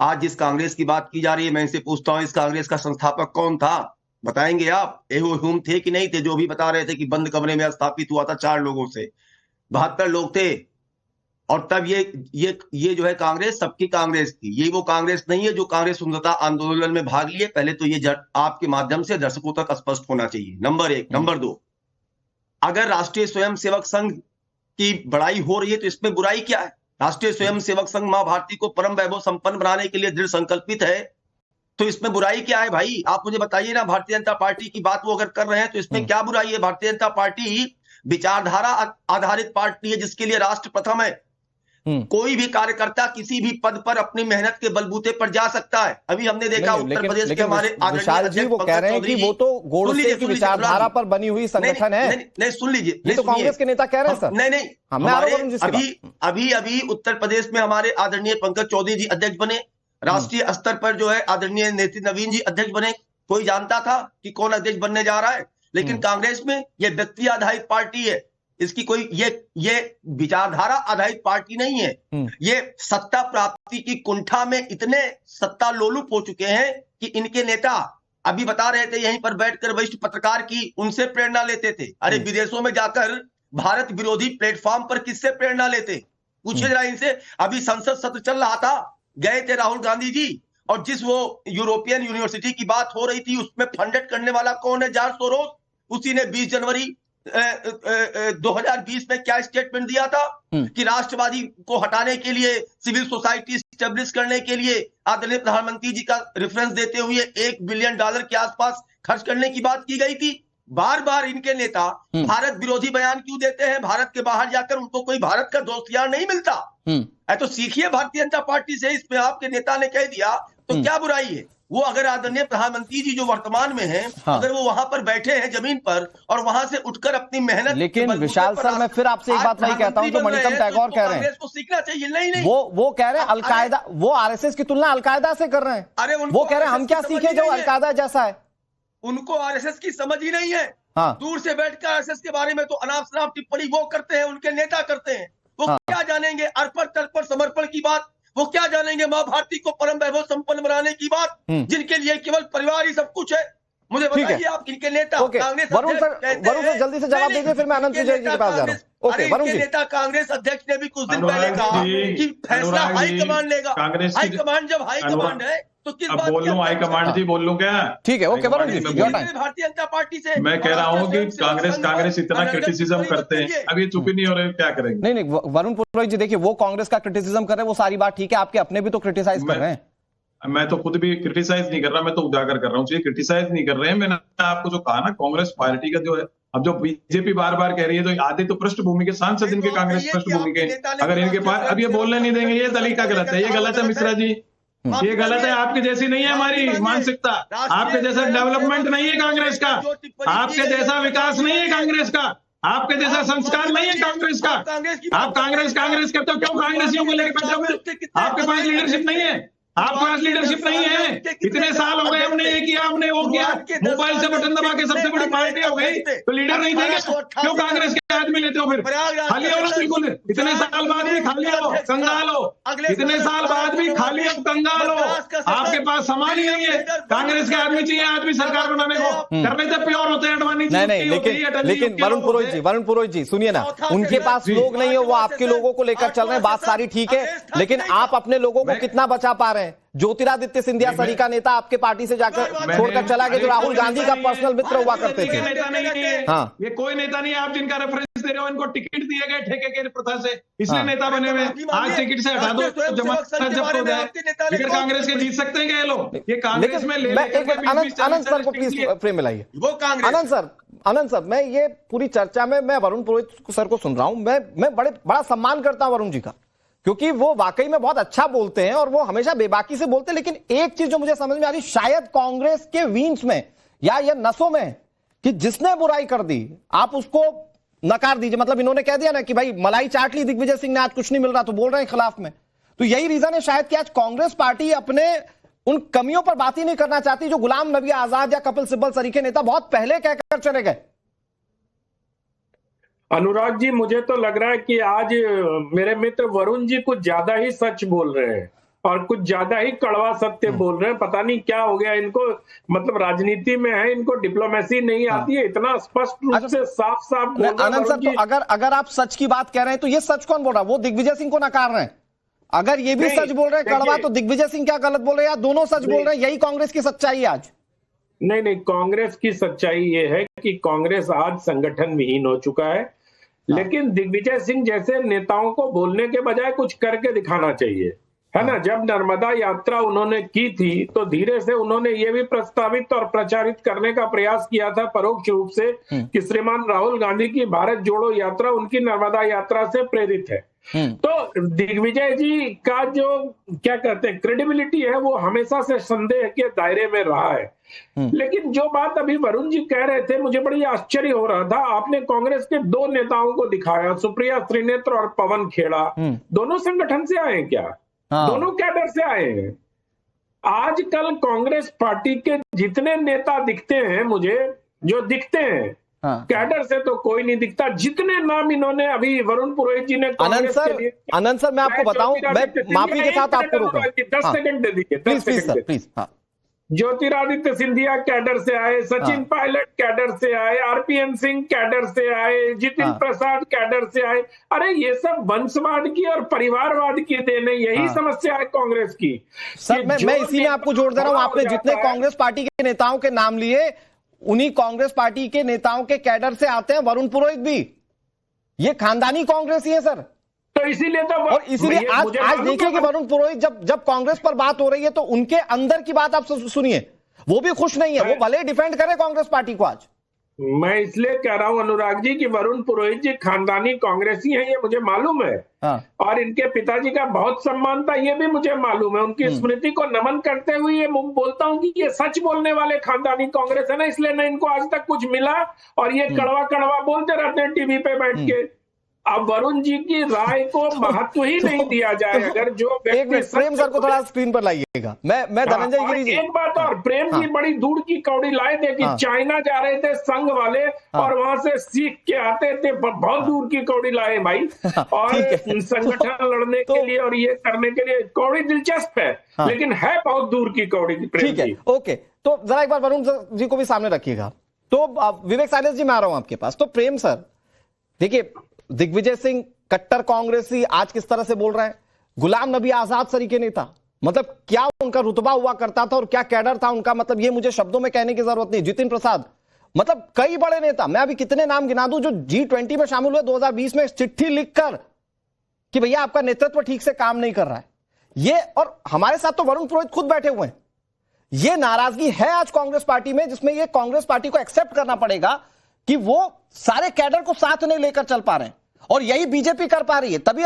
आज जिस कांग्रेस की बात की जा रही है, मैं इनसे पूछता हूं, इस कांग्रेस का संस्थापक कौन था? बताएंगे आप? एहो हुम थे कि नहीं थे? जो भी बता रहे थे कि बंद कमरे में स्थापित हुआ था 4 लोगों से, 72 लोग थे। और तब ये जो है कांग्रेस सबकी कांग्रेस थी। ये वो कांग्रेस नहीं है जो कांग्रेस स्वतंत्रता आंदोलन में भाग लिए। पहले तो ये आपके माध्यम से दर्शकों तक स्पष्ट होना चाहिए, नंबर 1। नंबर 2, अगर राष्ट्रीय स्वयंसेवक संघ की बड़ाई हो रही है तो इसमें बुराई क्या है? राष्ट्रीय स्वयंसेवक संघ मां भारती को परम वैभव संपन्न बनाने के लिए दृढ़ संकल्पित है, तो इसमें बुराई क्या है भाई? आप मुझे बताइए ना। भारतीय जनता पार्टी की बात वो अगर कर रहे हैं तो इसमें क्या बुराई है? भारतीय जनता पार्टी विचारधारा आधारित पार्टी है जिसके लिए राष्ट्र प्रथम है। कोई भी कार्यकर्ता किसी भी पद पर अपनी मेहनत के बलबूते पर जा सकता है। अभी हमने देखा उत्तर प्रदेश के हमारे विशाल जी वो कह रहे हैं कि वो तो गोडसे की विचारधारा पर बनी हुई संगठन है। नहीं, सुन लीजिए, ये तो कांग्रेस के नेता कह रहे हैं सर। नहीं, अभी उत्तर प्रदेश में हमारे आदरणीय पंकज चौधरी जी अध्यक्ष बने। राष्ट्रीय स्तर पर जो है आदरणीय नितिन नवीन जी अध्यक्ष बने। कोई जानता था कि कौन अध्यक्ष बनने जा रहा है? लेकिन कांग्रेस में यह व्यक्ति आधारित पार्टी है। इसकी कोई ये विचारधारा आधारित पार्टी नहीं है। ये सत्ता प्राप्ति की कुंठा में इतने सत्ता लोलुप हो चुके हैं कि इनके नेता अभी बता रहे थे यहीं पर बैठकर वरिष्ठ पत्रकार की उनसे प्रेरणा लेते थे। अरे विदेशों में जाकर भारत विरोधी प्लेटफॉर्म पर किससे प्रेरणा लेते? पूछिए जरा इनसे। अभी संसद सत्र चल रहा था, गए थे राहुल गांधी जी, और जिस वो यूरोपियन यूनिवर्सिटी की बात हो रही थी उसमें फंडेड करने वाला कौन है? George Soros. उसी ने 20 जनवरी 2020 में क्या स्टेटमेंट दिया था कि राष्ट्रवादी को हटाने के लिए, सिविल सोसाइटी स्टेब्लिश करने के लिए आदरणीय प्रधानमंत्री जी का रेफरेंस देते हुए $1 बिलियन के आसपास खर्च करने की बात की गई थी। बार बार इनके नेता भारत विरोधी बयान क्यों देते हैं? भारत के बाहर जाकर उनको कोई भारत का दोस्त यार नहीं मिलता है, तो सीखिए भारतीय जनता पार्टी से। इसमें आपके नेता ने कह दिया तो क्या बुराई है? वो अगर आदरणीय प्रधानमंत्री जी जो वर्तमान में हैं, अगर वो वहां पर बैठे हैं जमीन पर और वहां से उठकर अपनी मेहनत। लेकिन विशाल सर मैं फिर आपसे एक बात नहीं कहता हूं जो मणिकम टैगोर कह रहे हैं, को सीखना चाहिए। नहीं, वो कह रहे हैं अलकायदा, वो आरएसएस की तुलना अलकायदा से कर रहे हैं। अरे वो कह रहे हैं हम क्या सीखे जो अलकायदा जैसा है। उनको आरएसएस की समझ ही नहीं है। दूर से बैठकर आरएसएस के बारे में तो अनाप शनाप टिप्पणी वो करते हैं, उनके नेता करते हैं। वो क्या जानेंगे अर्पण तर्पण समर्पण की बात? वो क्या जानेंगे मां भारती को परम वैभव संपन्न बनाने की बात, जिनके लिए केवल परिवार ही सब कुछ है? मुझे बताइए आप इनके नेता। कांग्रेस वरुण सर जल्दी से जवाब दीजिए, फिर मैं अनंत विजय जी के पास जा रहा हूं। ओके वरुण जी। नेता कांग्रेस अध्यक्ष ने भी कुछ दिन पहले कहा कि फैसला हाईकमांड लेगा। हाईकमांड जब हाईकमांड है तो किस बात? बोल लूं हाईकमांड जी, बोल लूं क्या? ठीक है, ओके वरुण जी। भारतीय जनता पार्टी से मैं कह रहा हूं कि कांग्रेस इतना क्रिटिसिज्म करते हैं, अभी चुप ही नहीं हो रहे, क्या करेंगे? नहीं वरुण पुरोहित जी देखिए, वो कांग्रेस का क्रिटिसिज्म कर रहे हैं, वो सारी बात ठीक है, आपके अपने भी तो क्रिटिसाइज कर रहे हैं। मैं तो खुद भी क्रिटिसाइज नहीं कर रहा, मैं तो उजागर कर रहा हूँ। क्रिटिसाइज नहीं कर रहे हैं। मैंने आपको जो कहा ना, कांग्रेस पार्टी का जो है, अब जो बीजेपी बार बार कह रही है, तो आधे तो पृष्ठभूमि के सांसद इनके कांग्रेस पृष्ठभूमि के, अगर इनके पास अब ये बोलने नहीं देंगे, ये तरीका गलत है। ये गलत है मिश्रा जी, ये गलत है। आपकी जैसी नहीं है हमारी मानसिकता, आपके जैसा डेवलपमेंट नहीं है कांग्रेस का, आपके जैसा विकास नहीं है कांग्रेस का, आपके जैसा संस्कार नहीं है कांग्रेस का। आप कांग्रेस करते हो, क्यों कांग्रेसियों को लेकर बैठे हो? आपके पास लीडरशिप नहीं है, आपके पास लीडरशिप नहीं है। इतने साल हो गए, हमने ये किया, हमने वो किया, मोबाइल से बटन दबा के सबसे बड़ी पार्टी हो गई, तो लीडर नहीं थे? क्यों कांग्रेस के आदमी लेते हो? फिर खाली हो ना, बिल्कुल। इतने साल बाद भी खाली हो, कंगाल हो। इतने साल बाद भी खाली हो, कंगाल हो। आपके पास सामान ही नहीं है। कांग्रेस के आदमी चाहिए, आदमी सरकार बनाने को। करने से प्योर होते हैं अडवाणी जी। नहीं, लेकिन वरुण पुरोहित जी सुनिए ना, उनके पास लोग नहीं है, वो आपके लोगों को लेकर चल रहे हैं, बात सारी ठीक है, लेकिन आप अपने लोगों को कितना बचा पा रहे हैं? ज्योतिरादित्य सिंधिया सरी का नेता आपके पार्टी से जाकर छोड़कर चला गया, जो राहुल गांधी का पर्सनल मित्र हुआ करते थे। हाँ, ये कोई नेता नहीं है। आप जिनका रेफरेंस दे रहे हो, इनको टिकट दिए गए ठेके के प्रथा से, इसलिए नेता बने हुए। आज टिकट से हटा दो, जमानत जब्त हो जाए। फिर कांग्रेस के जीत सकते हैं क्या ये लोग? ये कांग्रेस में आनंद सर को प्लीज फ्रेम में लाइए। आनंद सर, मैं ये पूरी चर्चा में मैं वरुण पुरोहित सर को सुन रहा हूं। मैं बड़ा सम्मान करता हूं वरुण जी का, क्योंकि वो वाकई में बहुत अच्छा बोलते हैं और वो हमेशा बेबाकी से बोलते हैं। लेकिन एक चीज जो मुझे समझ में आ रही, शायद कांग्रेस के वीन्स में या ये नसों में, कि जिसने बुराई कर दी आप उसको नकार दीजिए। मतलब इन्होंने कह दिया ना कि भाई मलाई चाट ली दिग्विजय सिंह ने, आज कुछ नहीं मिल रहा, तो बोल रहे हैं खिलाफ में। तो यही रीजन है शायद कि आज कांग्रेस पार्टी अपने उन कमियों पर बात ही नहीं करना चाहती जो गुलाम नबी आजाद या कपिल सिब्बल सरी के नेता बहुत पहले कहकर चले गए। अनुराग जी, मुझे तो लग रहा है कि आज मेरे मित्र वरुण जी कुछ ज्यादा ही सच बोल रहे हैं। और कुछ ज्यादा ही कड़वा सत्य बोल रहे हैं। पता नहीं क्या हो गया इनको, मतलब राजनीति में है, इनको डिप्लोमेसी नहीं आती है, इतना स्पष्ट रूप से साफ साफ बोल रहे हैं। आनंद सर, तो अगर आप सच की बात कह रहे हैं तो ये सच कौन बोल रहा है? वो दिग्विजय सिंह को नकार रहे हैं। अगर ये भी सच बोल रहे हैं कड़वा, तो दिग्विजय सिंह क्या गलत बोल रहे हैं या दोनों सच बोल रहे हैं? यही कांग्रेस की सच्चाई है आज। नहीं, कांग्रेस की सच्चाई ये है कि कांग्रेस आज संगठन विहीन हो चुका है। लेकिन दिग्विजय सिंह जैसे नेताओं को बोलने के बजाय कुछ करके दिखाना चाहिए, है ना। जब नर्मदा यात्रा उन्होंने की थी तो धीरे से उन्होंने ये भी प्रस्तावित और प्रचारित करने का प्रयास किया था परोक्ष रूप से कि श्रीमान राहुल गांधी की भारत जोड़ो यात्रा उनकी नर्मदा यात्रा से प्रेरित है। तो दिग्विजय जी का जो क्या कहते हैं क्रेडिबिलिटी है वो हमेशा से संदेह के दायरे में रहा है। लेकिन जो बात अभी वरुण जी कह रहे थे, मुझे बड़ी आश्चर्य हो रहा था। आपने कांग्रेस के दो नेताओं को दिखाया, सुप्रिया श्रीनेत्र और पवन खेड़ा, दोनों संगठन से आए हैं क्या? दोनों कैडर से आए हैं। आजकल कांग्रेस पार्टी के जितने नेता दिखते हैं मुझे, जो दिखते हैं कैडर से तो कोई नहीं दिखता। जितने नाम इन्होंने अभी वरुण पुरोहित जी ने आनंद सर मैं आपको बताऊं, मैं माफी के साथ आपको रोक रहा हूं। 10 सेकंड दे दीजिए, 10 second please. Jyotiraditya Scindia cadre से आए, सचिन पायलट कैडर से आए, आरपीएन सिंह कैडर से आए, जितिन प्रसाद कैडर से आए। अरे ये सब वंशवाद की और परिवारवाद की देन है, यही समस्या है कांग्रेस की। सर मैं इसी में आपको जोड़ दे रहा हूं। आपने जितने कांग्रेस पार्टी के नेताओं के नाम लिए, उन्हीं कांग्रेस पार्टी के नेताओं के कैडर से आते हैं वरुण पुरोहित भी। ये खानदानी कांग्रेस ही है सर। तो इसीलिए तो, और इसीलिए आज देखिए कि वरुण पुरोहित जब कांग्रेस पर बात हो रही है तो उनके अंदर की बात आप सुनिए, वो भी खुश नहीं है। वो भले डिफेंड करे कांग्रेस पार्टी को आज। मैं इसलिए कह रहा हूं अनुराग जी कि वरुण पुरोहित जी खानदानी कांग्रेसी हैं, ये मुझे मालूम है। और इनके पिताजी का बहुत सम्मान था, ये भी मुझे मालूम है। उनकी स्मृति को नमन करते हुए ये बोलता हूं कि ये सच बोलने वाले खानदानी कांग्रेस है ना, इसलिए ना इनको आज तक कुछ मिला और ये कड़वा कड़वा बोलते रहते हैं टीवी पे बैठ के। अब वरुण जी की राय को महत्व ही नहीं दिया जाए। अगर जो एक मिनट प्रेम सर को थोड़ा स्क्रीन पर लाइएगा। मैं धनंजय गिरी जी, एक बात और, प्रेम जी बड़ी दूर की कौड़ी लाए थे कि चाइना जा रहे थे संघ वाले और वहां से सीख के आते थे, बहुत दूर की कौड़ी लाए भाई। और संगठन लड़ने के लिए और ये करने के लिए कौड़ी दिलचस्प है, लेकिन है बहुत दूर की कौड़ी। ठीक है, ओके। तो जरा एक बार वरुण जी को भी सामने रखिएगा। तो विवेक साइलेंस जी मैं आ रहा हूं आपके पास। तो प्रेम सर देखिए, दिग्विजय सिंह कट्टर कांग्रेसी आज किस तरह से बोल रहे हैं। गुलाम नबी आजाद सरी के नेता, मतलब क्या उनका रुतबा हुआ करता था और क्या कैडर था उनका, मतलब ये मुझे शब्दों में कहने की जरूरत नहीं। जितिन प्रसाद, मतलब कई बड़े नेता, मैं अभी कितने नाम गिना दूं जो G20 में शामिल हुए 2020 में, चिट्ठी लिखकर कि भैया आपका नेतृत्व ठीक से काम नहीं कर रहा है ये। और हमारे साथ तो वरुण पुरोहित खुद बैठे हुए हैं। ये नाराजगी है आज कांग्रेस पार्टी में, जिसमें ये कांग्रेस पार्टी को एक्सेप्ट करना पड़ेगा कि वो सारे कैडर को साथ नहीं लेकर चल पा रहे हैं, और यही बीजेपी कर पा रही है। तभी